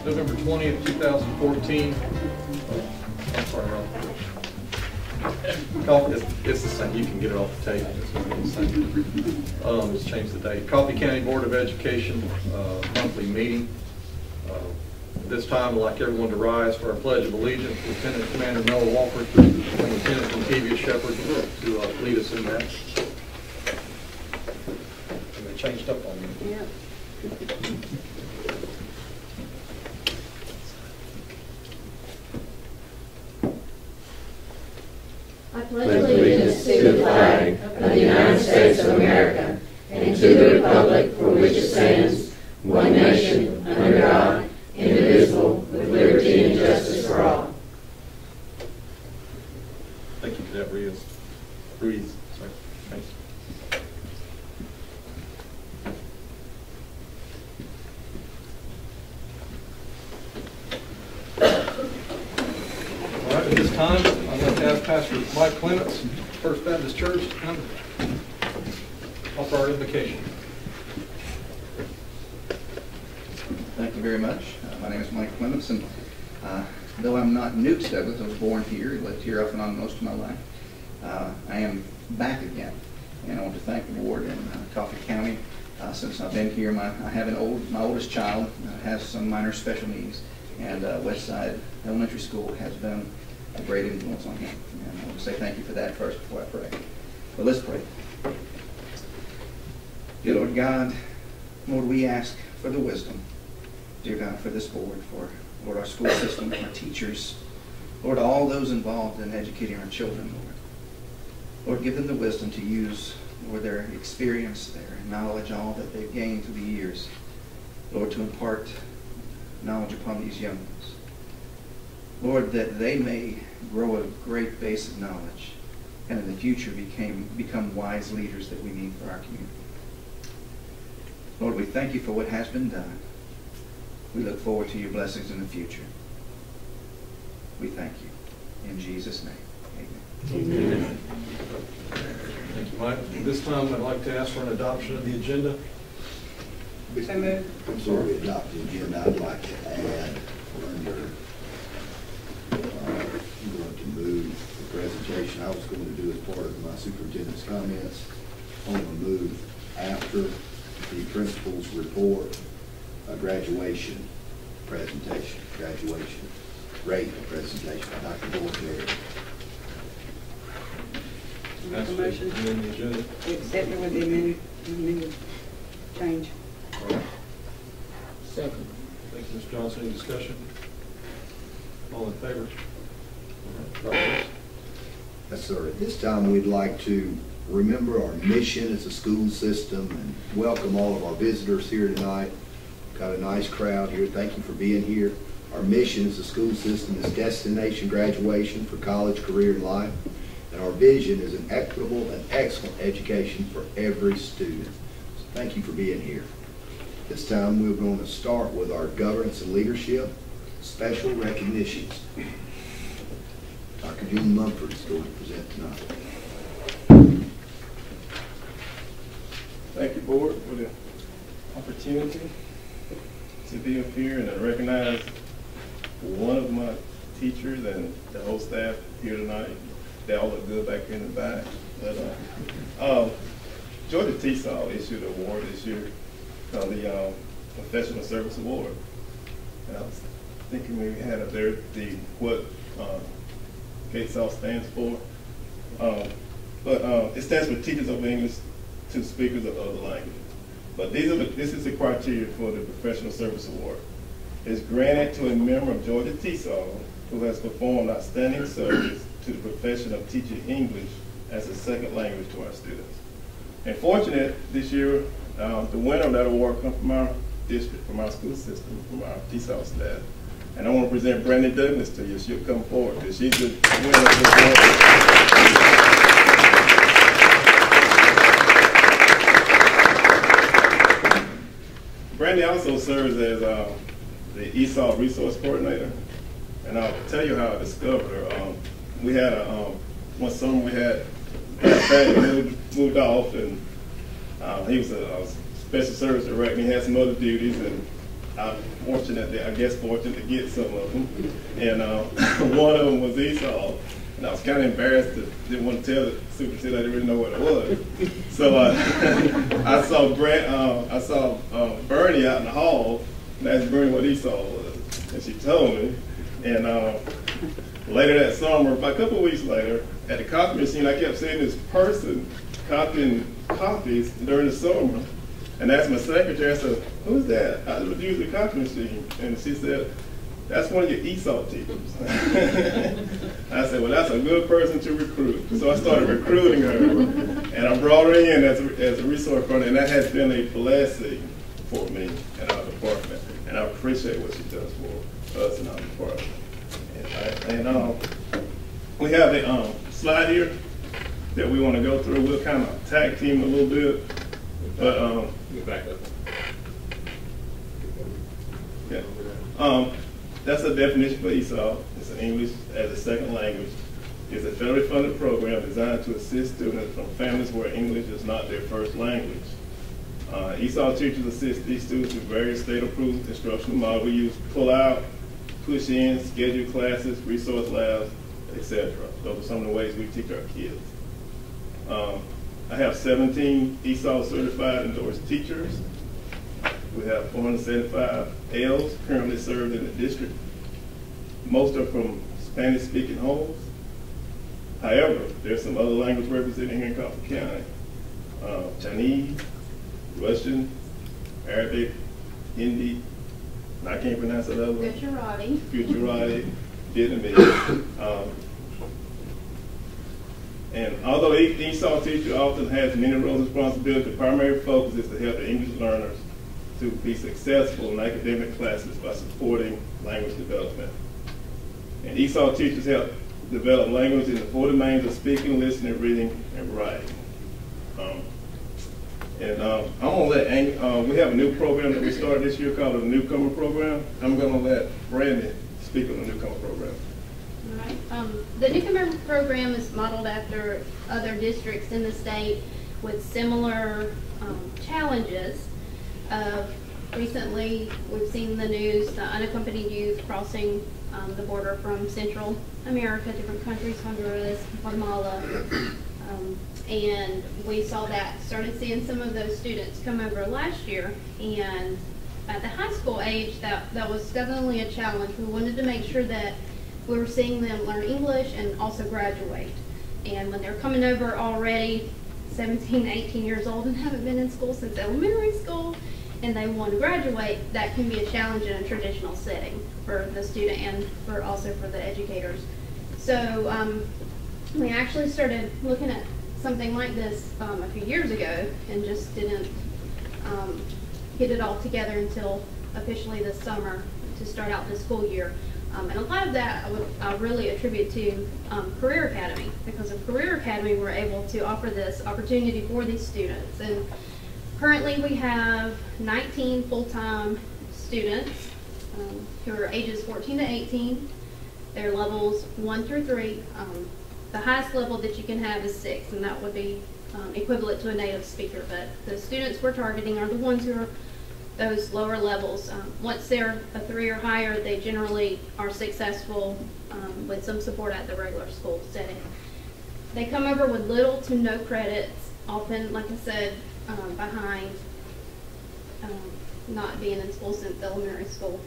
November 20th, 2014. I'm sorry, Ron. It's the same. You can get it off the tape. It's the same. Just change the date. Coffee County Board of Education monthly meeting. This time, I'd like everyone to rise for our Pledge of Allegiance. Lieutenant Commander Noah Walker and Lieutenant Montevia Shepard to lead us in that. And they changed up on me. Yeah. I pledge allegiance to the flag of the United States of America and to the republic for which it stands, one nation, under God, indivisible, with liberty and justice for all. Thank you, Cadet Ruiz. Sorry. Thanks. All right, at this time, I'd like to ask Pastor Mike Clements, First Baptist Church, to come offer our invocation. Thank you very much. My name is Mike Clements, and though I'm not new to Douglas, I was born here, lived here off and on most of my life. I am back again, and I want to thank the board in Coffee County. Since I've been here, my oldest child has some minor special needs, and Westside Elementary School has been a great influence on him. And I want to say thank you for that first before I pray. But let's pray. Dear Lord God, Lord, we ask for the wisdom, dear God, for this board, for Lord, our school system, our teachers, Lord, all those involved in educating our children, Lord. Lord, give them the wisdom to use, Lord, their experience, their knowledge, all that they've gained through the years, Lord, to impart knowledge upon these young ones. Lord, that they may grow a great base of knowledge and in the future become wise leaders that we need for our community. Lord, we thank you for what has been done. We look forward to your blessings in the future. We thank you. In Jesus' name, amen. Amen. Thank you, Mike. At this time, I'd like to ask for an adoption of the agenda. Before we adopt the agenda, I'd like to add under I'm going to move the presentation I was going to do as part of my superintendent's comments. I'm going to move after the principal's report, a graduation presentation, graduation rate presentation by Dr. Boyd. Make a motion to amend the agenda. accept it with the amended change. All right. Second. Thank you, Ms. Johnson. Any discussion? All in favor? All right. Yes, sir. At this time, we'd like to remember our mission as a school system and welcome all of our visitors here tonight. Got a nice crowd here. Thank you for being here. Our mission as a school system is destination graduation for college, career, and life. And our vision is an equitable and excellent education for every student. So thank you for being here. This time we're going to start with our governance and leadership special recognitions. Dr. June Mumford is going to present tonight. Thank you, board, for the opportunity to be up here and to recognize one of my teachers and the whole staff here tonight. They all look good back here in the back. But Georgia TESOL issued an award this year called the Professional Service Award. And I was thinking we had up there what KSOL stands for. But it stands for Teachers of English to Speakers of Other Languages. But this is the criteria for the Professional Service Award. It's granted to a member of Georgia TESOL who has performed outstanding service to the profession of teaching English as a second language to our students. And fortunate this year, the winner of that award comes from our district, from our school system, from our TESOL staff. And I want to present Brandon Douglas to you. She'll come forward because she's the winner of this award. Brandy also serves as the ESOL resource coordinator, and I'll tell you how I discovered her. We had one summer we had Brandon moved off, and he was a special service director. He had some other duties, and I'm fortunate to get some of them. And one of them was Esau. And I was kind of embarrassed didn't want to tell the superintendent I didn't really know what it was. So I saw Bernie out in the hall, and I asked Bernie what Esau was. And she told me. And later that summer, about a couple of weeks later, at the copy machine, I kept seeing this person copying copies during the summer. And I asked my secretary, I said, who's that? I would use the copy machine. And she said, that's one of your Esau teachers. I said, well, that's a good person to recruit. So I started recruiting her, and I brought her in as a resource partner, and that has been a blessing for me and our department. And I appreciate what she does for us in our department. And we have a slide here that we want to go through. We'll kind of tag team a little bit. But back up. Yeah. That's a definition for Esau. It's an English as a second language. It's a federally funded program designed to assist students from families where English is not their first language. Esau teachers assist these students with various state-approved instructional models. We use pull-out, push-in, scheduled classes, resource labs, etc. Those are some of the ways we teach our kids. I have 17 Esau certified endorsed teachers. We have 475 L's currently served in the district. Most are from Spanish-speaking homes. However, there's some other language represented here in Coffee County. Chinese, Russian, Arabic, Hindi, and I can't pronounce that other one. Gujarati, Vietnamese. And although each Esau teacher often has many roles and responsibilities, the primary focus is to help the English learners to be successful in academic classes by supporting language development. And Esau teachers help develop language in the 4 domains of speaking, listening, reading, and writing. I'm gonna let we have a new program that we started this year called the Newcomer Program. I'm gonna let Brandy speak on the Newcomer Program. All right. The Newcomer Program is modeled after other districts in the state with similar challenges. Recently, we've seen the news, the unaccompanied youth crossing the border from Central America, different countries, Honduras, Guatemala, and we started seeing some of those students come over last year, and at the high school age, that was definitely a challenge. We wanted to make sure that we were seeing them learn English and also graduate. And when they're coming over already 17, 18 years old and haven't been in school since elementary school, and they want to graduate, that can be a challenge in a traditional setting for the student and also for the educators. So we actually started looking at something like this a few years ago and just didn't get it all together until officially this summer to start out the school year. And a lot of that I really attribute to Career Academy, because of Career Academy we're able to offer this opportunity for these students. And currently we have 19 full-time students who are ages 14 to 18. They're levels 1 through 3. The highest level that you can have is 6, and that would be equivalent to a native speaker. But the students we're targeting are the ones who are those lower levels. Once they're a 3 or higher, they generally are successful with some support at the regular school setting. They come over with little to no credits, often, like I said, behind not being in school since elementary school.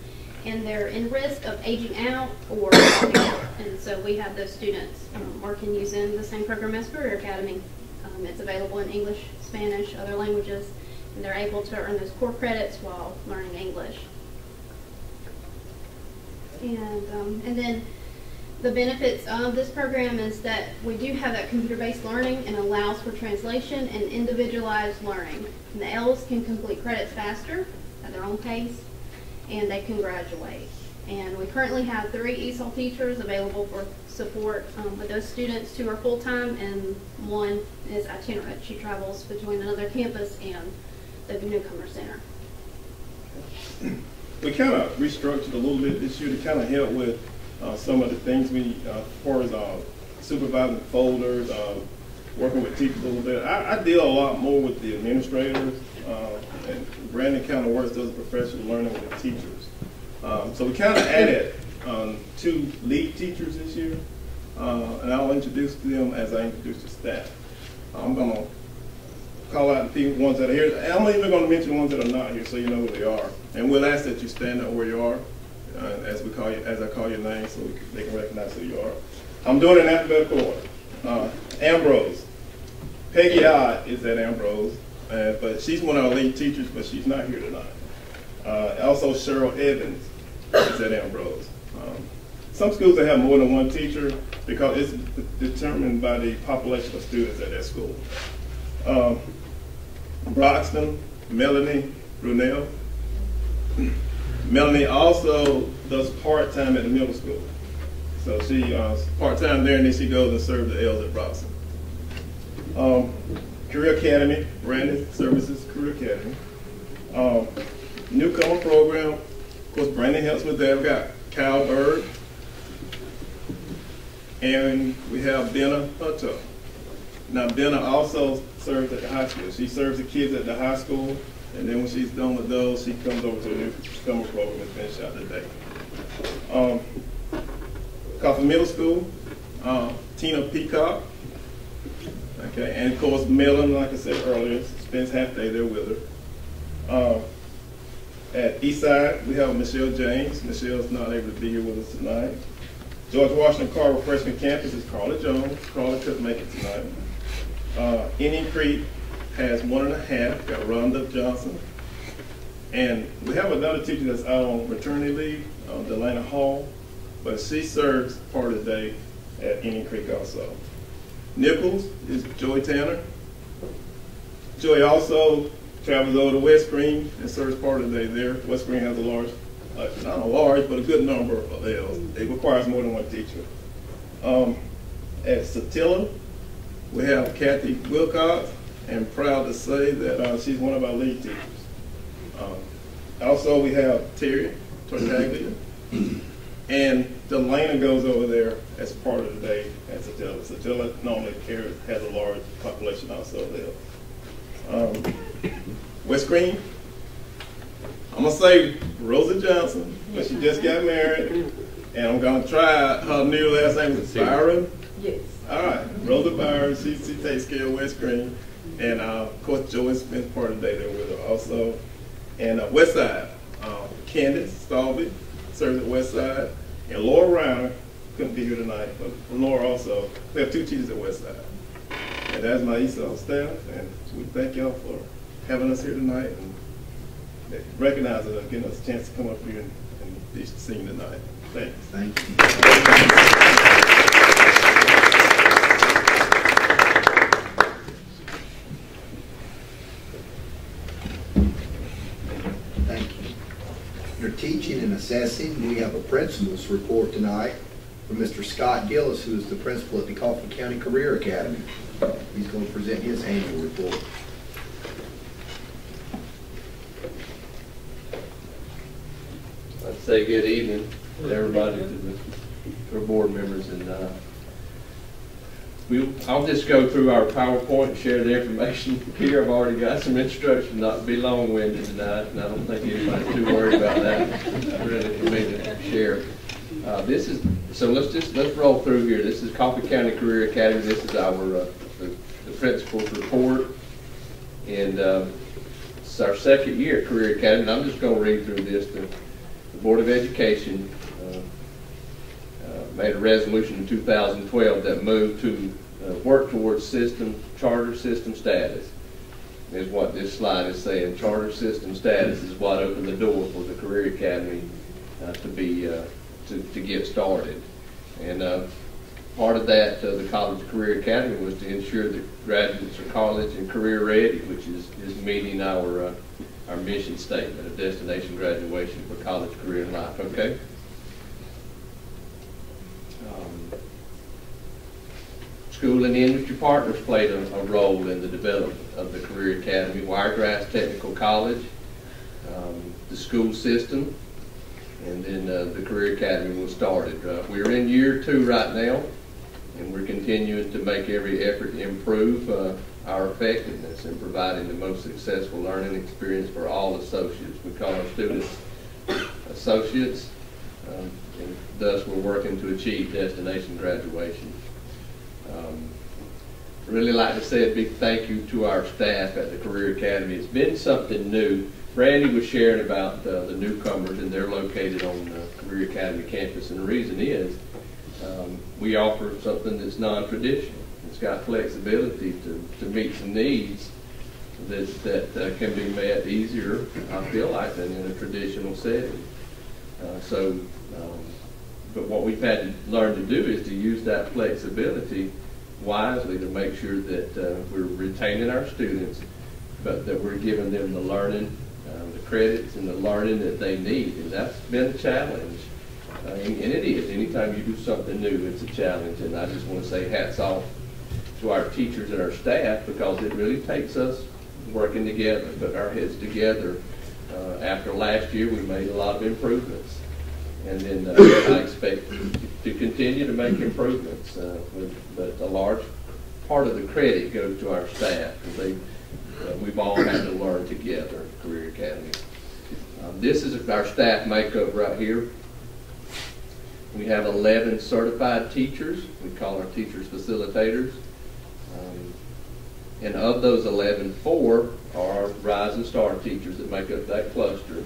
And they're in risk of aging out or dropping out. And so we have those students working using the same program as Career Academy. It's available in English, Spanish, other languages, and they're able to earn those core credits while learning English. And then the benefits of this program is that we do have that computer-based learning and allows for translation and individualized learning. And the L's can complete credits faster at their own pace, and they can graduate. And we currently have 3 ESOL teachers available for support with those students. 2 are full-time and 1 is itinerant. She travels between another campus and the Newcomer Center. We kind of restructured a little bit this year to kind of help with some of the things we, as far as supervising folders, working with teachers a little bit. I deal a lot more with the administrators and Brandon kind of works, does professional learning with teachers. So we kind of added 2 lead teachers this year, and I'll introduce them as I introduce the staff. I'm going to call out the ones that are here, and I'm even going to mention the ones that are not here so you know who they are. And we'll ask that you stand up where you are as I call your name so they can recognize who you are. I'm doing it in alphabetical order. Ambrose. Peggy Odd is at Ambrose, but she's one of our lead teachers, but she's not here tonight. Also Cheryl Evans is at Ambrose. Some schools that have more than one teacher because it's determined by the population of students at that school. Broxton, Melanie Brunel. Melanie also does part-time at the middle school. So she part-time there, and then she goes and serves the L's at Broxton. Career Academy, Brandon Services Career Academy. Newcomer program, of course, Brandon helps with that. We've got Kyle Bird, and we have Dana Hutto. Now, Dana also serves at the high school. She serves the kids at the high school, and then when she's done with those, she comes over to the newcomer program and finishes out the day. Coffee Middle School, Tina Peacock. Okay, and of course, Mellon, like I said earlier, spends half day there with her. At Eastside, we have Michelle James. Michelle's not able to be here with us tonight. George Washington Carver Freshman Campus is Carla Jones. Carla couldn't make it tonight. Indian Creek has 1.5, got Rhonda Johnson. And we have another teacher that's out on maternity leave, Delana Hall, but she serves part of the day at Indian Creek also. Nichols is Joey Tanner. Joey also travels over to West Green and serves part of the day there. West Green has a large, not a large, but a good number of L's. It requires more than one teacher. At Satilla, we have Kathy Wilcox, and proud to say that she's one of our lead teachers. Also, we have Terry Tortaglia, and Delana goes over there as part of the day at Satilla. Satilla normally has a large population also there. West Green, I'm going to say Rosa Johnson, but she just got married, and I'm going to try her new last name is Byron. Yes. All right, Rosa Byron, she takes care of West Green, and of course Joey spends part of the day there with her also. And West Side, Candace Stalby serves at West Side, and Laura Reiner couldn't be here tonight, but Laura also. We have 2 teachers at West Side. And that's my East Side staff, and we thank y'all for having us here tonight and recognizing us, giving us a chance to come up here and be seen tonight. Thanks. Thank you. Thank you. Your teaching and assessing, we have a principal's report tonight from Mr. Scott Gillis, who is the principal at the Coffee County Career Academy. He's going to present his annual report. I'd say good evening to everybody, to our board members, and I'll just go through our PowerPoint and share the information here. I've already got some instructions not to be long-winded tonight, and I don't think anybody's too worried about that. Really, for me to share. Let's roll through here. This is Coffee County Career Academy. This is our the principal's report, and it's our second year at Career Academy. And I'm just going to read through this. The Board of Education made a resolution in 2012 that moved to work towards charter system status. Is what this slide is saying. Charter system status is what opened the door for the Career Academy to get started. And part of that, the College Career Academy, was to ensure that graduates are college and career ready, which is meeting our mission statement of destination graduation for college, career, and life. Okay. School and industry partners played a role in the development of the Career Academy. Wiregrass Technical College, the school system, and then the Career Academy was started. We're in year 2 right now, and we're continuing to make every effort to improve our effectiveness in providing the most successful learning experience for all associates. We call our students associates, and thus we're working to achieve destination graduation. Really like to say a big thank you to our staff at the Career Academy. It's been something new. Randy was sharing about the newcomers, and they're located on the Career Academy campus, and the reason is we offer something that's non-traditional. It's got flexibility to meet some needs that can be met easier, I feel like, than in a traditional setting. But what we've had to learn to do is to use that flexibility wisely to make sure that we're retaining our students, but that we're giving them the learning, the credits and the learning that they need. And that's been a challenge. And it is. Anytime you do something new, it's a challenge. And I just want to say hats off to our teachers and our staff, because it really takes us working together, putting our heads together. After last year, we made a lot of improvements. And then I expect to continue to make improvements. But a large part of the credit goes to our staff, because we've all had to learn together at Career Academy. This is our staff makeup right here. We have 11 certified teachers. We call our teachers facilitators. And of those 11, 4 are Rise and Star teachers that make up that cluster.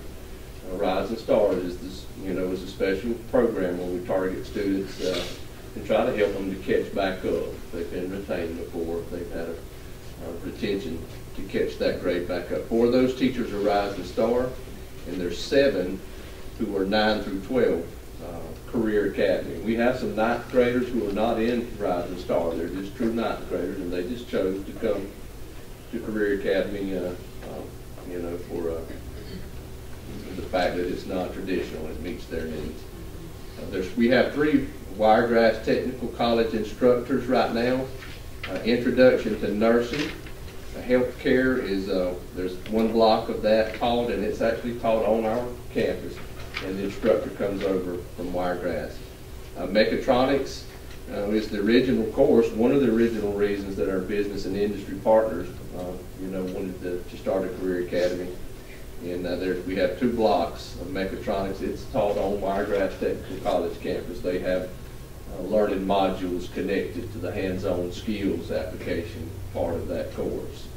Rise and Star is this, is a special program where we target students and try to help them to catch back up. They've been retained before. They've had a retention to catch that grade back up. 4 of those teachers are Rise and Star, and there's 7 who are 9 through 12 Career Academy. We have some 9th graders who are not in Rise and Star. They're just true 9th graders, and they just chose to come to Career Academy, for the fact that it's not traditional. It meets their needs. We have 3 Wiregrass Technical College instructors right now. Introduction to Nursing. Healthcare is, there's one block of that taught, and it's actually taught on our campus. And the instructor comes over from Wiregrass. Mechatronics is the original course. One of the original reasons that our business and industry partners, wanted to start a Career Academy. And we have 2 blocks of mechatronics. It's taught on Wiregrass Technical College campus. They have learning modules connected to the hands-on skills application part of that course.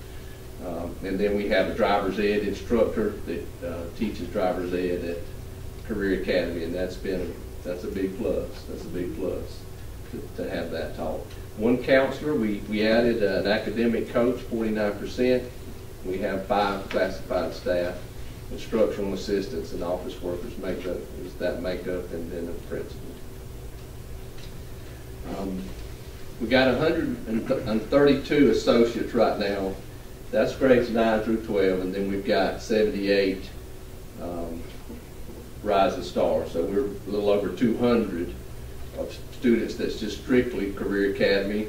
And then we have a driver's ed instructor that teaches driver's ed at Career Academy, and that's a big plus. That's a big plus to have that taught. 1 counselor. We added an academic coach, 49%. We have 5 classified staff, instructional assistants, and office workers make up, and then a principal. We got 132 associates right now. That's grades 9 through 12, and then we've got 78 Rise and Star. So we're a little over 200 of students that's just strictly Career Academy.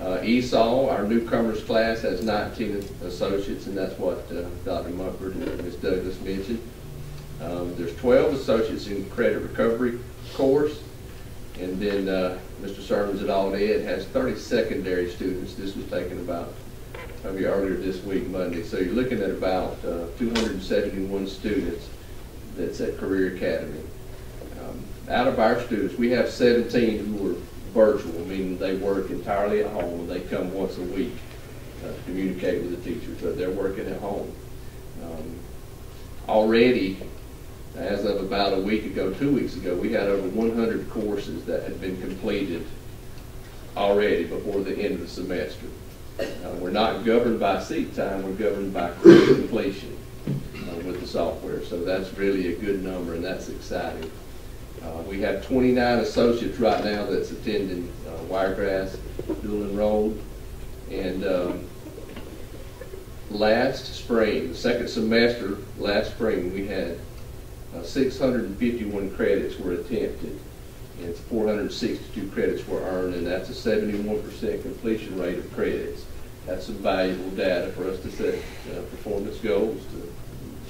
ESOL, our newcomers class, has 19 associates, and that's what Dr. Mumford and Ms. Douglas mentioned. There's 12 associates in credit recovery course, and then Mr. Sermons at All Ed has 30 secondary students. This was taken about maybe earlier this week, Monday. So you're looking at about 271 students that's at Career Academy. Out of our students, we have 17 who are virtual, meaning they work entirely at home, and they come once a week to communicate with the teachers, but they're working at home. Already, as of about 2 weeks ago, we had over 100 courses that had been completed already before the end of the semester. We're not governed by seat time, we're governed by credit completion with the software, so that's really a good number, and that's exciting. We have 29 associates right now that's attending Wiregrass, dual enrolled, and last spring, the second semester, last spring, we had 651 credits were attempted, and 462 credits were earned, and that's a 71% completion rate of credits. That's some valuable data for us to set performance goals.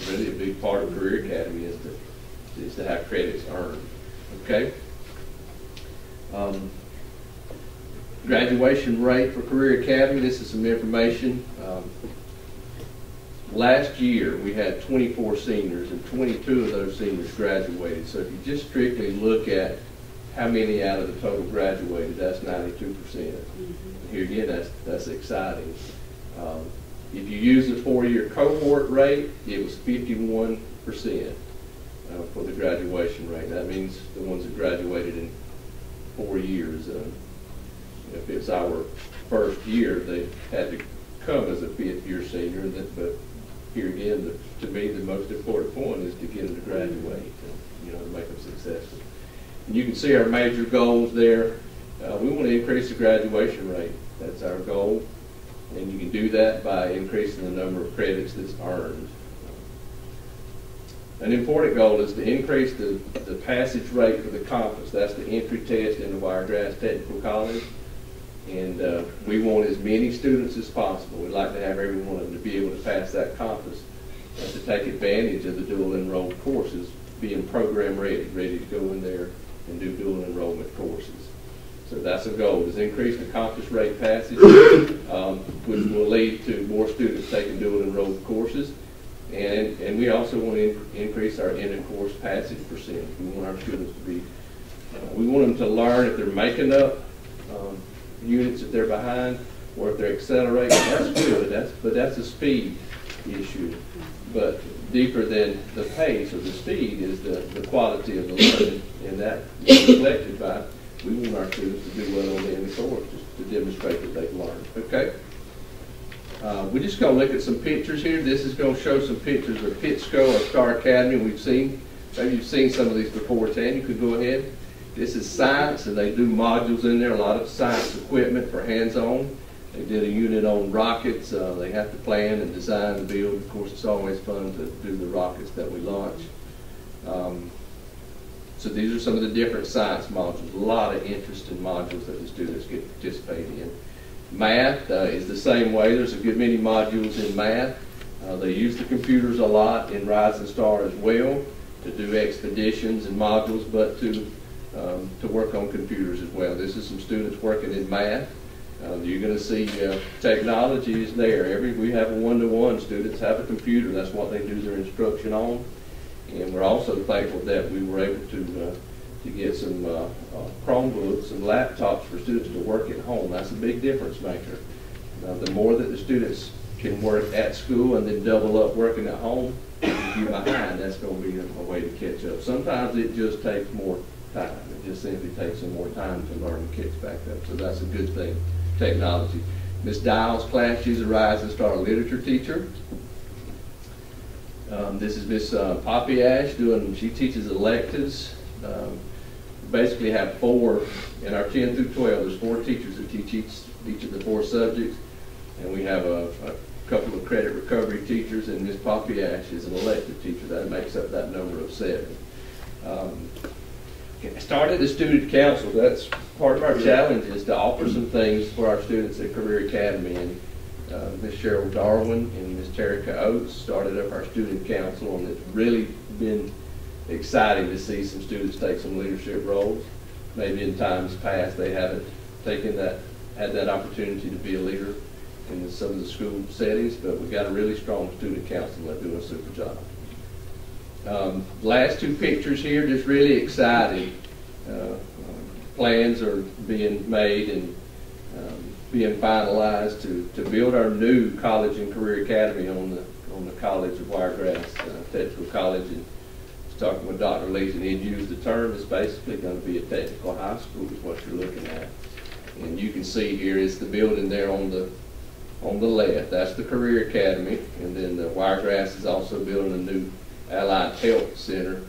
Really a big part of Career Academy is to have credits earned. Okay? Graduation graduation rate for Career Academy. This is some information. Last year, we had 24 seniors, and 22 of those seniors graduated. So if you just strictly look at how many out of the total graduated, that's 92%. Here again, that's exciting. If you use the 4-year cohort rate, it was 51% for the graduation rate. That means the ones that graduated in 4 years. If it's our first year, they had to come as a 5th-year senior. But here again, to me, the most important point is to get them to graduate, to make them successful. And you can see our major goals there. We want to increase the graduation rate. That's our goal. And you can do that by increasing the number of credits that's earned. An important goal is to increase the passage rate for the conference. That's the entry test into Wiregrass Technical College. And we want as many students as possible. We'd like to have every one of them to be able to pass that conference and to take advantage of the dual enrolled courses, being program ready to go in there and do dual enrollment courses. So that's a goal, is increase the conference rate passage, which will lead to more students taking dual enrolled courses. And we also want to increase our inter-course passage percentage. We want our students to be, we want them to learn if they're making up units if they're behind, or if they're accelerating. That's good, but that's a speed issue. But deeper than the pace or the speed is the quality of the learning, and that is reflected by, we want our students to do well on the end of the course, just to demonstrate that they've learned. Okay? We're just going to look at some pictures here. This is going to show some pictures of Pitsco or Star Academy we've seen. Maybe you've seen some of these before. Tan, you could go ahead. This is science, and they do modules in there, a lot of science equipment for hands-on. They did a unit on rockets. They have to plan and design and build. Of course, it's always fun to do the rockets that we launch. So these are some of the different science modules. A lot of interesting modules that the students get to participate in. Math is the same way. There's a good many modules in math. They use the computers a lot in Rising Star as well to do expeditions and modules, but to work on computers as well. This is some students working in math. You're going to see technology is there. We have a one-to-one. Students have a computer. That's what they do their instruction on. And we're also thankful that we were able to get some Chromebooks and laptops for students to work at home. That's a big difference maker. The more that the students can work at school and then double up working at home, if you're behind, that's going to be a way to catch up. Sometimes it just takes more time. It just simply takes some more time to learn and catch back up. So that's a good thing, technology. Miss Dial's class, she's a Rising Star literature teacher. This is Miss Poppy Ash she teaches electives. Basically have 4, in our 10 through 12, there's 4 teachers that teach each of the 4 subjects. And we have a couple of credit recovery teachers, and Miss Poppy Ash is an elective teacher. That makes up that number of 7. Started the student council. That's part of our challenge, is to offer some things for our students at Career Academy. And Ms. Cheryl Darwin and Ms. Terica Oates started up our student council, and it's really been exciting to see some students take some leadership roles. Maybe in times past they haven't had that opportunity to be a leader in some of the school settings, but we've got a really strong student council that's doing a super job. Last 2 pictures here, just really excited. Plans are being made and being finalized to build our new college and career academy on the College of Wiregrass Technical College. And I was talking with Dr. Lees, and he'd used the term. It's basically going to be a technical high school is what you're looking at. And you can see here is the building there on the left. That's the Career Academy, and then the Wiregrass is also building a new Allied Health Center.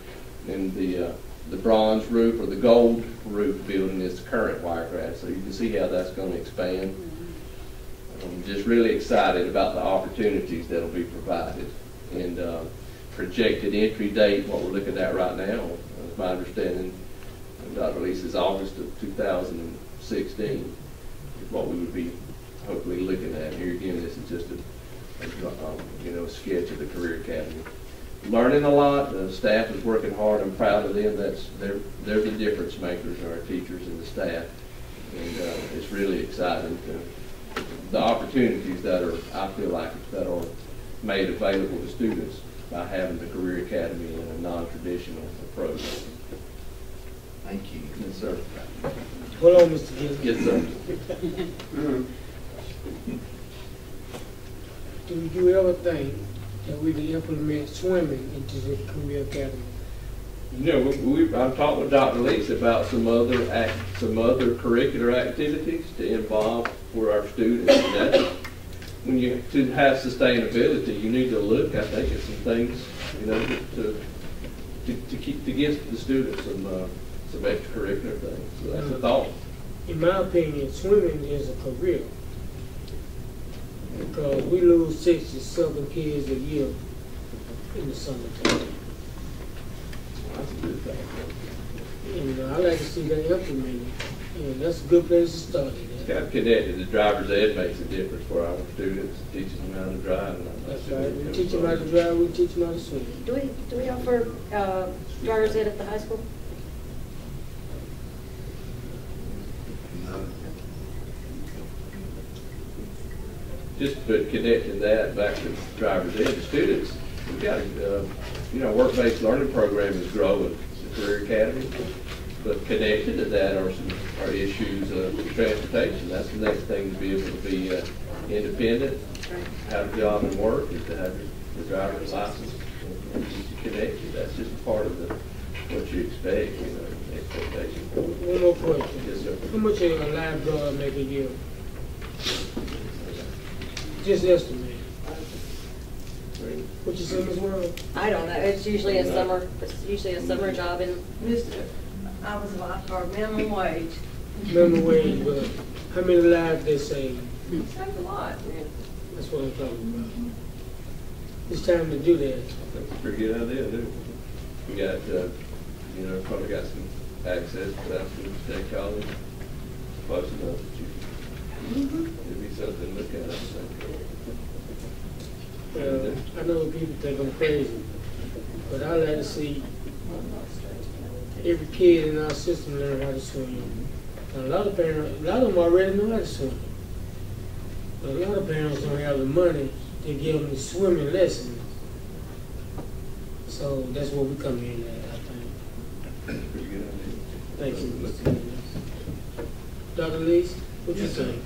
And the bronze roof or the gold roof building is the current Wiregrass. So you can see how that's going to expand. I'm just really excited about the opportunities that will be provided. And projected entry date, what we're looking at right now, is my understanding, Dr. Lee says August of 2016 is what we would be hopefully looking at. Here again, this is just a sketch of the Career Academy. Learning a lot. The staff is working hard. I'm proud of them. They're the difference makers, our teachers and the staff. And it's really exciting the opportunities that are, I feel like, that are made available to students by having the Career Academy in a non-traditional approach. Thank you. Yes, sir. Hold on, Mr. Gillespie. Yes, sir. Do you ever think that we can implement swimming into the Career Academy? You know, I've talked with Dr. Lees about some other curricular activities to involve for our students. And that's, when you to have sustainability, you need to look, I think, at some things, you know, to give the students some extracurricular things. So that's a thought. In my opinion, swimming is a career. Because we lose 6 to 7 kids a year in the summertime. That's a good thing. And I like to see that implemented. And that's a good place to start it. Got connected. The driver's ed makes a difference for our students, teaching them how to drive. And That's right. We teach them how to drive, we teach them how to swim. Do we offer driver's ed at the high school? No. Just but connecting that back to driver's ed, the students, we've got work-based learning program is growing, the Career Academy, but connected to that are issues of transportation. That's the next thing, to be able to be independent, have a job and work, is to have your driver's license and keep you connected. That's just part of what you expect, expectation. One more question. Yes, sir. How much a lifeguard make a year? Just estimate. What you say, Ms. World? I don't know. It's usually a summer job in. I was a lifeguard, minimum wage. Minimum wage, but how many lives they save? Saved a lot. That's what I'm talking about. It's time to do that. That's a pretty good idea, too. We got, probably got some access to that from State College, close enough that it'd be something to look at, I think. I know people think I'm crazy, but I like to see every kid in our system learn how to swim. And a lot of them already know how to swim. But a lot of parents don't have the money to give them the swimming lessons. So that's what we come in at, I think. Pretty good idea. Thank you, Mr. Gillespie. Dr. Lees, what you think?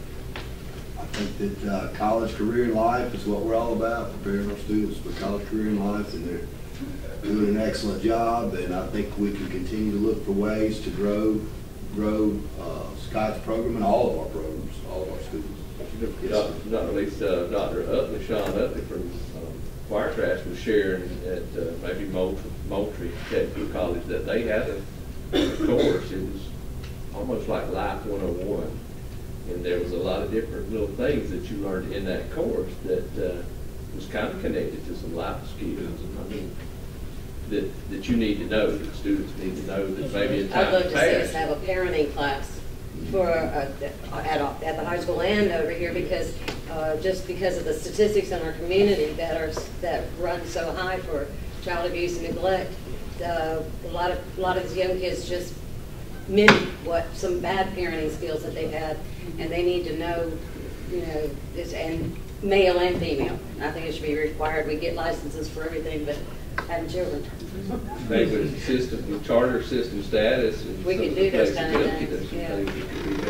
I think that college career and life is what we're all about, preparing our students for college career and life, and they're doing an excellent job, and I think we can continue to look for ways to grow Scott's program and all of our programs, all of our schools. Not at least Dr. Utley, Sean Utley from Firecraft was sharing at maybe Moultrie Technical College that they had a course. It was almost like Life 101. And there was a lot of different little things that you learned in that course that was kind of connected to some life skills. I mean, that you need to know, that students need to know that maybe in time I'd love to see us past. have a parenting class for at the high school and over here, because just because of the statistics in our community that run so high for child abuse and neglect, a lot of these young kids just mimic what some bad parenting skills that they've had, and they need to know, this, and male and female. I think it should be required. We get licenses for everything, but having children. Maybe with system, with charter system status. And We could do those kind of flexibility, things, there's some yeah. things that could be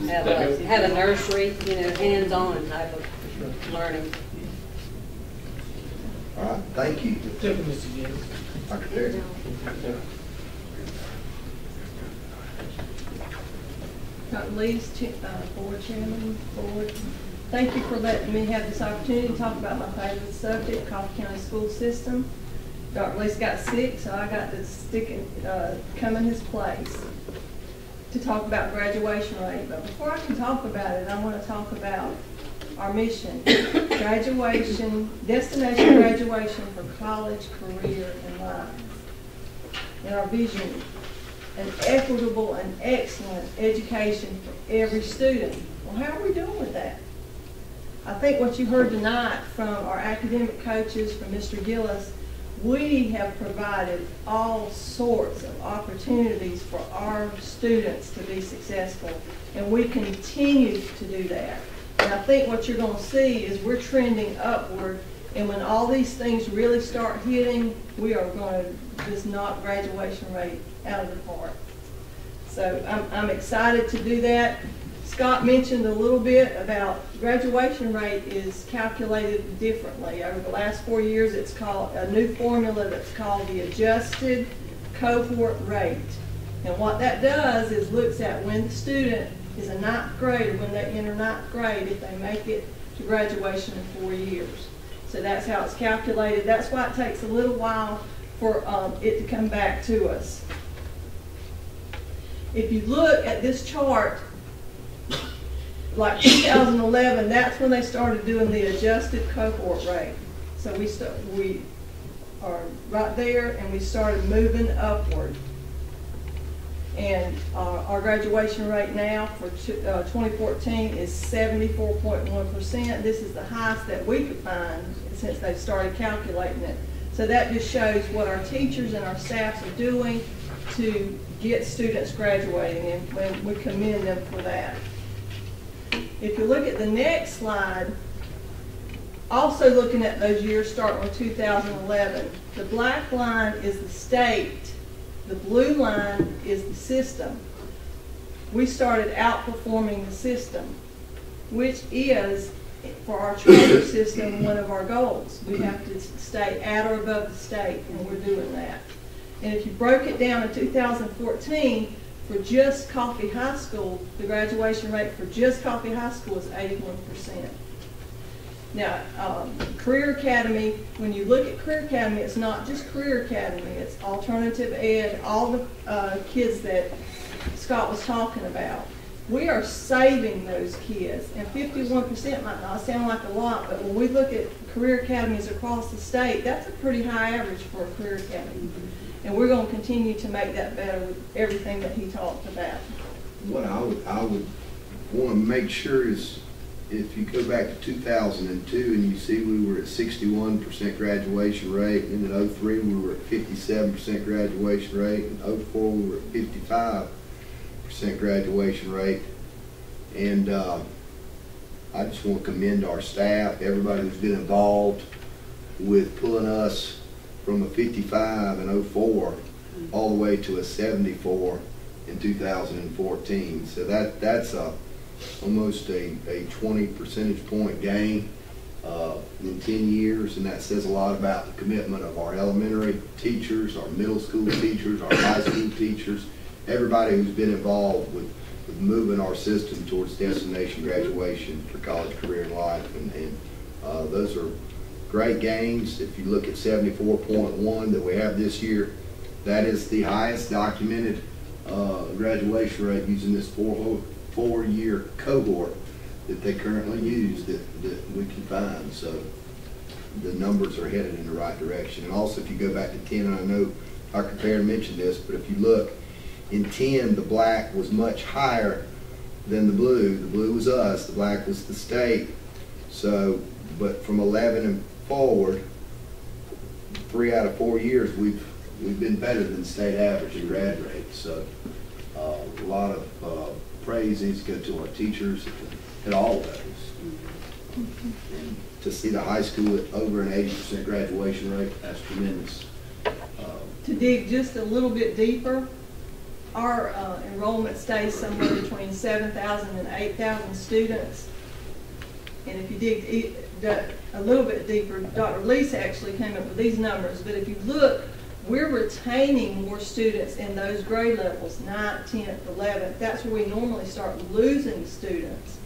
done. Have a nursery, hands-on type of learning. All right, thank you. Thank you, Mr. Gillespie. Dr. Terry. Dr. Lee's board chairman, board. Thank you for letting me have this opportunity to talk about my favorite subject, Coffee County school system. Dr. Lee's got sick, so I got to come in his place to talk about graduation rate. But before I can talk about it, I want to talk about our mission, graduation, destination graduation for college, career, and life. And our vision, an equitable and excellent education for every student. Well, how are we doing with that? I think what you heard tonight from our academic coaches, from Mr. Gillis, we have provided all sorts of opportunities for our students to be successful, and we continue to do that. And I think what you're going to see is we're trending upward, and when all these things really start hitting, we are going to just knock graduation rate out of the park. So I'm excited to do that. Scott mentioned a little bit about graduation rate is calculated differently. Over the last 4 years, it's called a new formula that's called the adjusted cohort rate. And what that does is looks at when the student is a ninth grader, when they enter ninth grade, if they make it to graduation in 4 years. So that's how it's calculated. That's why it takes a little while for it to come back to us. If you look at this chart, like 2011, that's when they started doing the adjusted cohort rate. So we are right there, and we started moving upward. And our graduation rate now for 2014 is 74.1%. This is the highest that we could find since they've started calculating it. So that just shows what our teachers and our staffs are doing to get students graduating, and we commend them for that. If you look at the next slide, also looking at those years starting with 2011, the black line is the state, the blue line is the system. We started outperforming the system, which is, for our charter system, one of our goals. We have to stay at or above the state, and we're doing that. And if you broke it down in 2014, for just Coffee High School, the graduation rate for just Coffee High School is 81%. Now, Career Academy, when you look at Career Academy, it's not just Career Academy, it's alternative ed, all the kids that Scott was talking about. We are saving those kids, and 51% might not sound like a lot, but when we look at Career Academies across the state, that's a pretty high average for a Career Academy. And we're going to continue to make that better with everything that he talked about. What I would want to make sure is, if you go back to 2002 and you see we were at 61% graduation rate, and in 03 we were at 57% graduation rate, in 04 we were at 55% graduation rate. And I just want to commend our staff, everybody who's been involved with pulling us from a 55 in 04 all the way to a 74 in 2014. So that's almost a 20 percentage point gain in 10 years, and that says a lot about the commitment of our elementary teachers, our middle school teachers, our high school teachers, everybody who's been involved with moving our system towards destination graduation for college, career, and life. And those are great gains. If you look at 74.1 that we have this year, that is the highest documented graduation rate using this four-year cohort that they currently use that we can find. So the numbers are headed in the right direction. And also, if you go back to 10, and I know Dr. Perrin mentioned this, but if you look, in 10, the black was much higher than the blue. The blue was us, the black was the state. So, but from 11 and forward, 3 out of 4 years, we've been better than state average in grad rate. So a lot of praise needs to go to our teachers at all levels. And to see the high school at over an 80% graduation rate, that's tremendous. To dig just a little bit deeper, our enrollment stays somewhere between 7,000 and 8,000 students. And if you dig a little bit deeper, Dr. Lisa actually came up with these numbers, but if you look, we're retaining more students in those grade levels, 9th, 10th, 11th. That's where we normally start losing students.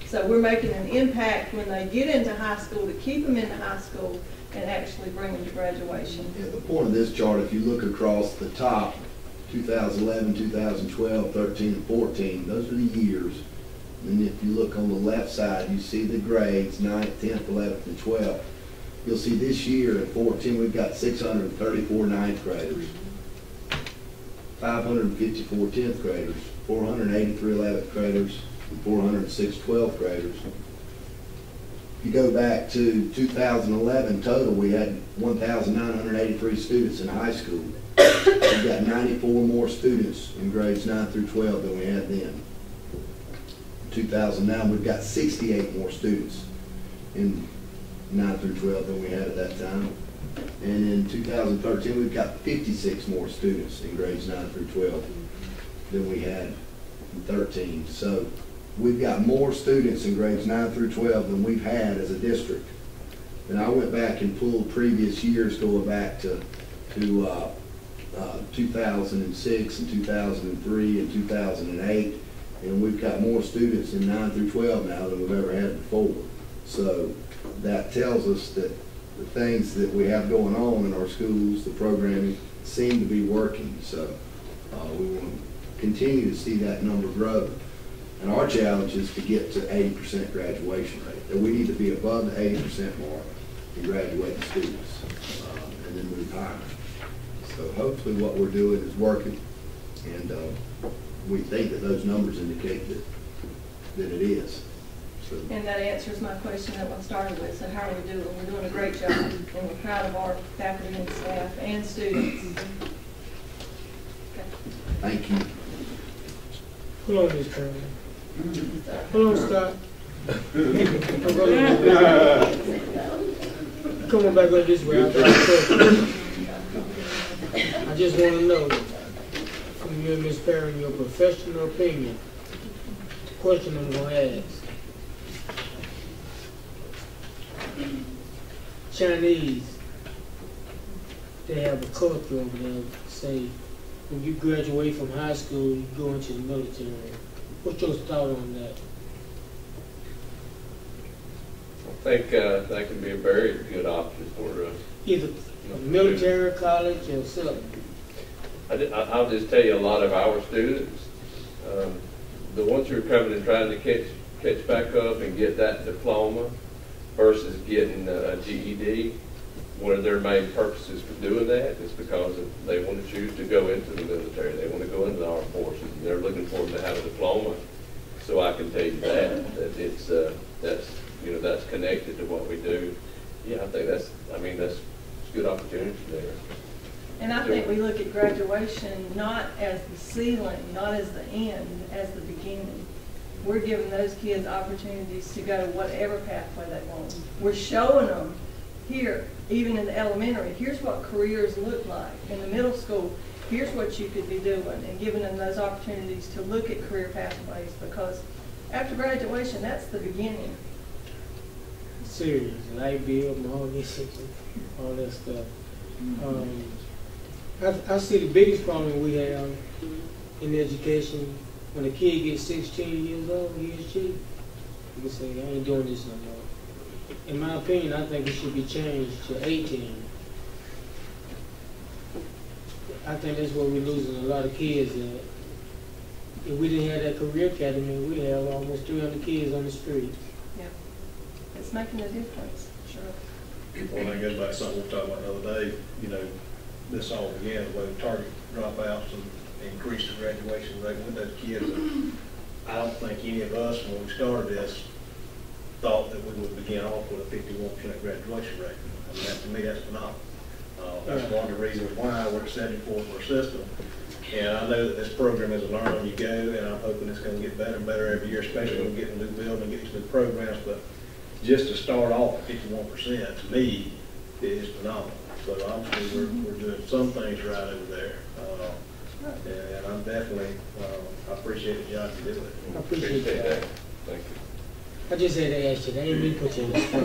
So we're making an impact when they get into high school to keep them into high school and actually bring them to graduation. Yeah, the point of this chart, if you look across the top, 2011, 2012, 13, and 14, those are the years. And if you look on the left side, you see the grades, 9th, 10th, 11th, and 12th. You'll see this year at 14, we've got 634 9th graders, 554 10th graders, 483 11th graders, and 406 12th graders. If you go back to 2011 total, we had 1,983 students in high school. We've got 94 more students in grades 9 through 12 than we had then. In 2009, we've got 68 more students in 9 through 12 than we had at that time. And in 2013, we've got 56 more students in grades 9 through 12 than we had in 13. So we've got more students in grades 9 through 12 than we've had as a district. And I went back and pulled previous years going back to 2006 and 2003 and 2008, and we've got more students in 9 through 12 now than we've ever had before. So that tells us that the things that we have going on in our schools, the programming, seem to be working. So we want to continue to see that number grow. And our challenge is to get to 80% graduation rate. That we need to be above the 80% mark in graduating students, and then move higher. So hopefully what we're doing is working, and we think that those numbers indicate that it is. So. And that answers my question that I started with. So how are we doing? We're doing a great job, and we're proud of our faculty and staff and students. Okay. Thank you. Hold on, Ms. Turner. Hold on, Scott. Come on back up this way. I just want to know from you and Ms. Perry your professional opinion. The question I'm going to ask. Chinese, they have a culture over there. Say, when you graduate from high school, you go into the military. What's your thought on that? I think that can be a very good option for Either military, college, or something. I'll just tell you, a lot of our students, the ones who are coming and trying to catch back up and get that diploma versus getting a GED, one of their main purposes for doing that is because they want to choose to go into the military. They want to go into the armed forces, and they're looking for them to have a diploma. So I can tell you that it's that's connected to what we do. Yeah, I think that's a good opportunity there. And I think we look at graduation not as the ceiling, not as the end, as the beginning. We're giving those kids opportunities to go whatever pathway they want. We're showing them here, even in the elementary, here's what careers look like. In the middle school, here's what you could be doing, and giving them those opportunities to look at career pathways, because after graduation, that's the beginning. Serious, light bill and all this, all that stuff. I see the biggest problem we have in education, when a kid gets 16 years old, he or she, you can say, I ain't doing this no more. In my opinion, I think it should be changed to 18. I think that's where we're losing a lot of kids at. If we didn't have that career academy, we'd have almost 300 kids on the street. Yeah, it's making a difference, sure. Well, that goes back to something we were talking about the other day, this all began the way we target dropouts and increase the graduation rate with those kids. And I don't think any of us, when we started this, thought that we would begin off with a 51% graduation rate. I mean, to me, that's phenomenal. That's one of the reasons why we're setting forth our system. And I know that this program is a learn on you go, and I'm hoping it's going to get better and better every year, especially when we get a new building and get these new programs. But just to start off at 51%, to me, is phenomenal. So obviously we're doing some things right over there. And I'm definitely, I appreciate the job you do it. I appreciate that. Thank you. I just had to ask you, they ain't me put you in the spot.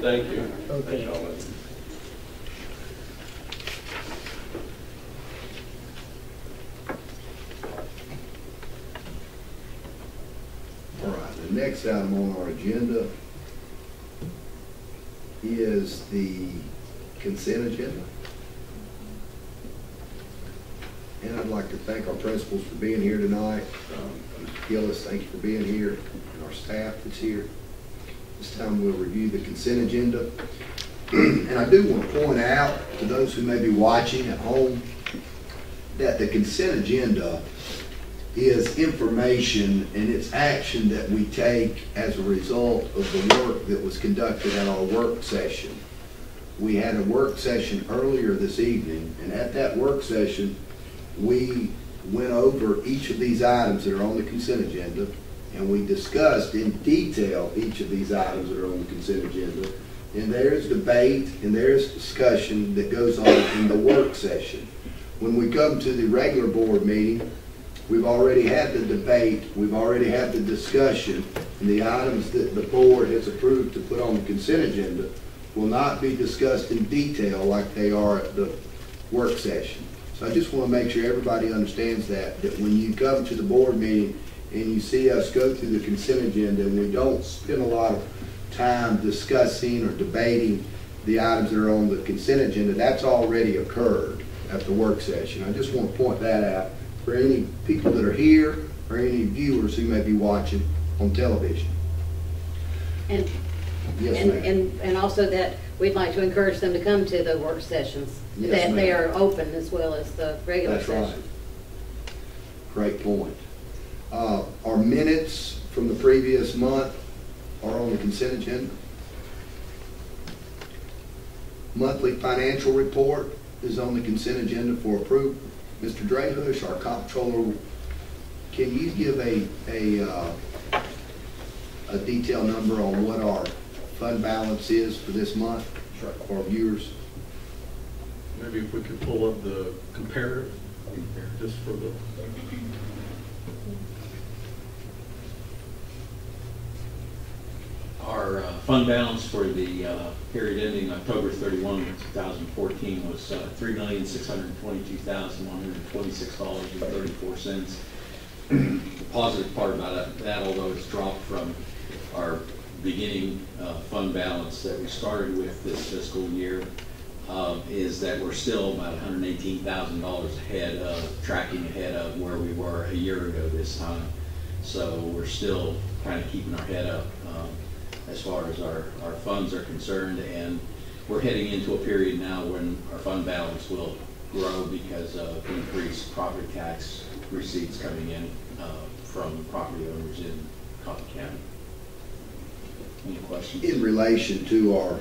Thank you. Okay. All right, the next item on our agenda is the consent agenda. And I'd like to thank our principals for being here tonight. Mr. Gillis, thank you for being here, and our staff that's here. This time we'll review the consent agenda. And I do want to point out to those who may be watching at home that the consent agenda is information and it's action that we take as a result of the work that was conducted at our work session. We had a work session earlier this evening, and at that work session, we went over each of these items that are on the consent agenda, and we discussed in detail each of these items that are on the consent agenda. And there's debate and there's discussion that goes on in the work session. When we come to the regular board meeting, we've already had the debate, we've already had the discussion, and the items that the board has approved to put on the consent agenda will not be discussed in detail like they are at the work session. So I just want to make sure everybody understands that when you come to the board meeting and you see us go through the consent agenda and we don't spend a lot of time discussing or debating the items that are on the consent agenda, that's already occurred at the work session. I just want to point that out for any people that are here or any viewers who may be watching on television. And, Yes, ma'am. and also that we'd like to encourage them to come to the work sessions, Yes, that they ma'am. are open as well as the regular That's sessions. right. Great point. Our minutes from the previous month are on the consent agenda. Monthly financial report is on the consent agenda for approval. Mr. Drahush, our comptroller, can you give a detailed number on what our fund balance is for this month for our viewers? Maybe if we could pull up the comparative, just for the. Our fund balance for the period ending October 31, 2014 was $3,622,126.34. The positive part about that, although it's dropped from our beginning fund balance that we started with this fiscal year, is that we're still about $118,000 tracking ahead of where we were a year ago this time. So we're still kind of keeping our head up as far as our funds are concerned, and we're heading into a period now when our fund balance will grow because of increased property tax receipts coming in from property owners in County County. Any questions? In relation to our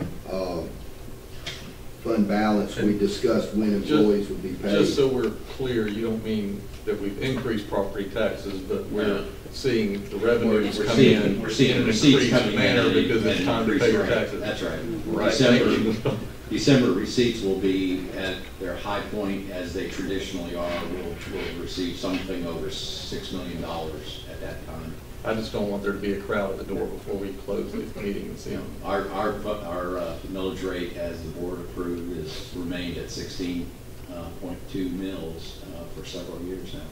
fund balance, we discussed when employees would be paid. Just so we're clear, you don't mean that we've increased property taxes, but we're seeing the revenues come in. We're seeing in an receipts increased coming manner in because it's time to pay your taxes. That's right. Right. Thank you. December receipts will be at their high point as they traditionally are. We'll receive something over $6 million at that time. I just don't want there to be a crowd at the door before we close the meeting and see them. Our millage rate, as the board approved, has remained at 16.2 mils for several years now.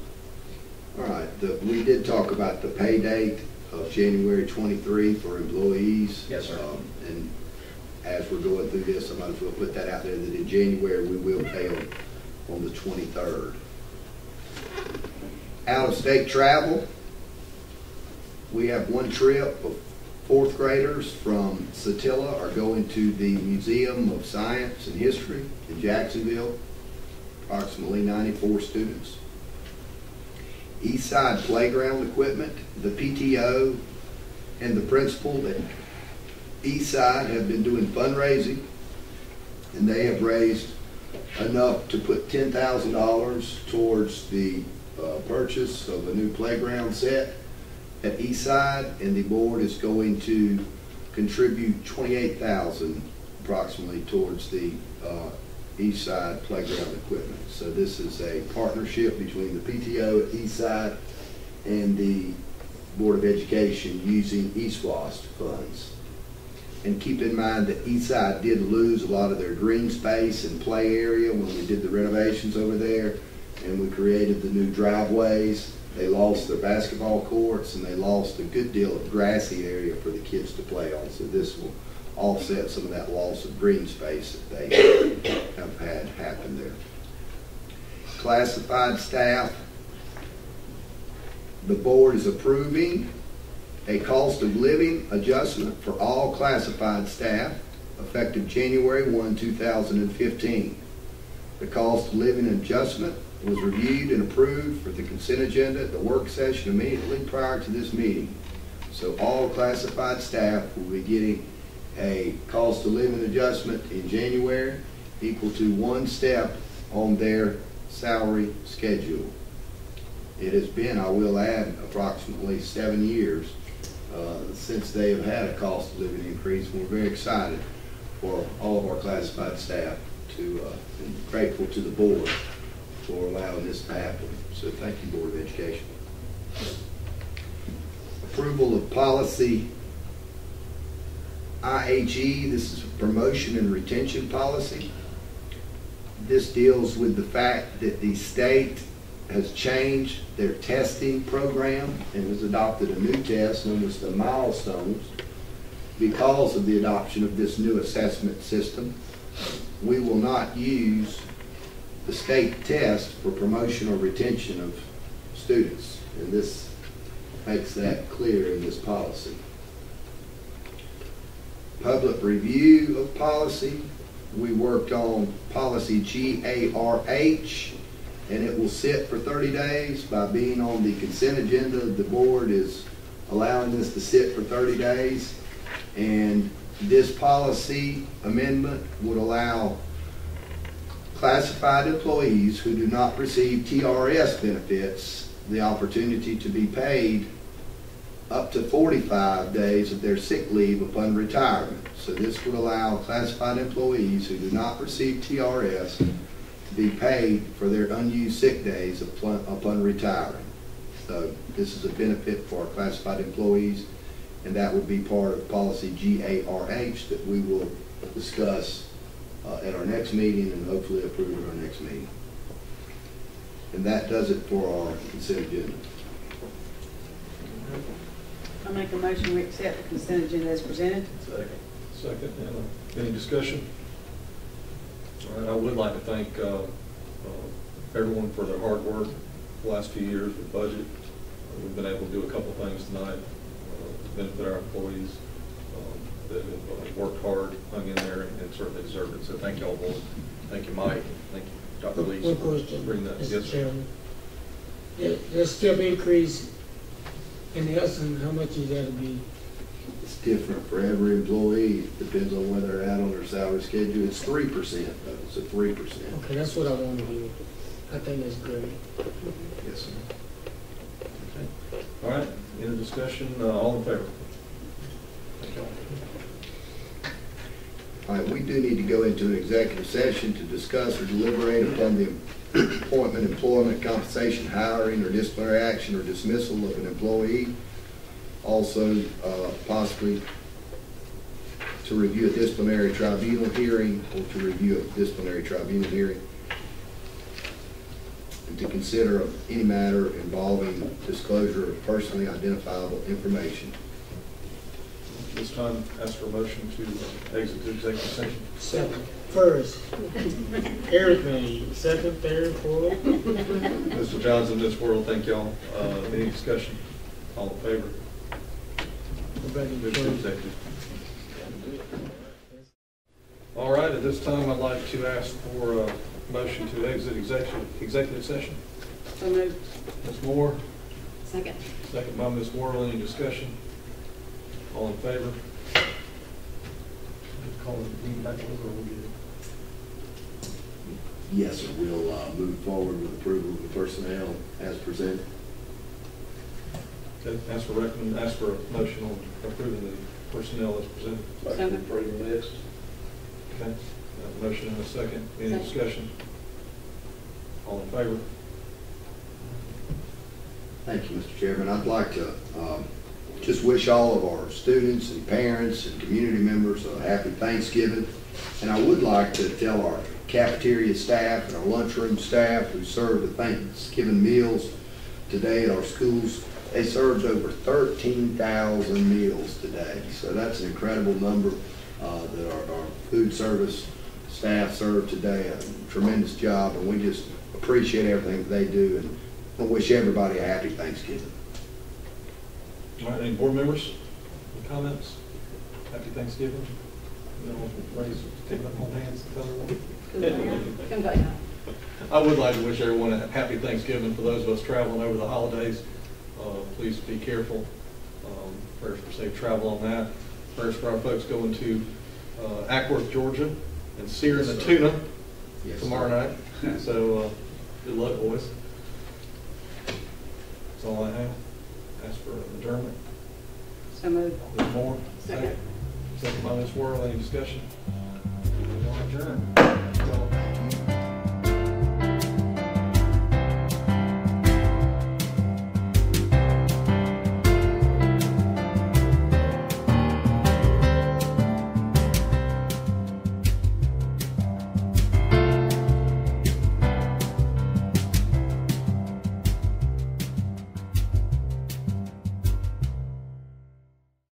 All right, we did talk about the pay date of January 23 for employees. Yes, sir. And as we're going through this, I might as well put that out there that in January we will pay them on the 23rd. Out-of-state travel. We have one trip of fourth graders from Satilla are going to the Museum of Science and History in Jacksonville, approximately 94 students. Eastside Playground Equipment, the PTO and the principal at Eastside have been doing fundraising, and they have raised enough to put $10,000 towards the purchase of a new playground set at Eastside, and the board is going to contribute $28,000 approximately towards the Eastside playground equipment. So this is a partnership between the PTO at Eastside and the Board of Education using ESWAST funds. And keep in mind that Eastside did lose a lot of their green space and play area when we did the renovations over there, and we created the new driveways. They lost their basketball courts, and they lost a good deal of grassy area for the kids to play on. So this will offset some of that loss of green space that they have had happen there. Classified staff. The board is approving a cost of living adjustment for all classified staff effective January 1, 2015. The cost of living adjustment was reviewed and approved for the consent agenda at the work session immediately prior to this meeting. So all classified staff will be getting a cost of living adjustment in January equal to 1 step on their salary schedule. It has been, I will add, approximately 7 years since they have had a cost of living increase. We're very excited for all of our classified staff and grateful to the board for allowing this to happen. So thank you, Board of Education. Approval of policy IHE. This is a promotion and retention policy. This deals with the fact that the state has changed their testing program and has adopted a new test known as the milestones. Because of the adoption of this new assessment system, we will not use the state test for promotion or retention of students, and this makes that clear in this policy. Public review of policy. We worked on policy GARH, and it will sit for 30 days. By being on the consent agenda, the board is allowing this to sit for 30 days. And this policy amendment would allow classified employees who do not receive TRS benefits the opportunity to be paid up to 45 days of their sick leave upon retirement. So this would allow classified employees who do not receive TRS to be paid for their unused sick days upon retiring. So this is a benefit for our classified employees, and that would be part of policy GARH that we will discuss at our next meeting and hopefully approve at our next meeting. And that does it for our consent agenda. I make a motion we accept the consent agenda as presented. Second. Any discussion? All right, I would like to thank everyone for their hard work the last few years with budget. We've been able to do a couple things tonight to benefit our employees that have worked hard, hung in there, and certainly deserve it. So thank you all, board. Thank you, Mike. Thank you, Dr. Lee. One question, Bring that. Mr. Yes, sir. Chairman. There's still increase in the Hudson. How much is that to be? It's different for every employee. It depends on whether they're out on their salary schedule. It's 3%, though. It's a 3%. Okay, that's what I want to hear. I think that's great. Yes, sir. Okay. All right. Any discussion? All in favor? Thank you all. All right, we do need to go into an executive session to discuss or deliberate upon the appointment, employment, compensation, hiring, or disciplinary action or dismissal of an employee. Also, possibly to review a disciplinary tribunal hearing or to review a disciplinary tribunal hearing. And to consider any matter involving disclosure of personally identifiable information. This time, ask for a motion to exit the executive session. Second. First. Everything. Second, third, fourth. Mr. Johnson, Ms. Worrell, thank y'all. Any discussion? All in favor? Move to executive. All right, at this time, I'd like to ask for a motion to exit executive session. So moved. Ms. Moore, Second. second by Ms. Worrell. Any discussion? All in favor? Call the meeting back over, or we'll get it. Yes, sir. We'll move forward with approval of the personnel as presented. Okay, ask for a motion on approving the personnel as presented. Second. Approve the list. Okay, motion and a second. Any discussion? All in favor? Thank you, Mr. Chairman. I'd like to just wish all of our students and parents and community members a happy Thanksgiving. And I would like to tell our cafeteria staff and our lunchroom staff who served the Thanksgiving meals today at our schools, they served over 13,000 meals today. So that's an incredible number that our food service staff served today. A tremendous job, and we just appreciate everything that they do, and I wish everybody a happy Thanksgiving. All right, any board members? Any comments? Happy Thanksgiving. You know, raise, take up hold hands, and tell everyone. Come back. I would like to wish everyone a happy Thanksgiving. For those of us traveling over the holidays, please be careful. Prayers for safe travel on that. Prayers for our folks going to Ackworth, Georgia, and searing the tuna tomorrow night. So good luck, boys. That's all I have. Ask for adjournment. So moved. There's more? Second. Second by Ms. Worrell. Any discussion?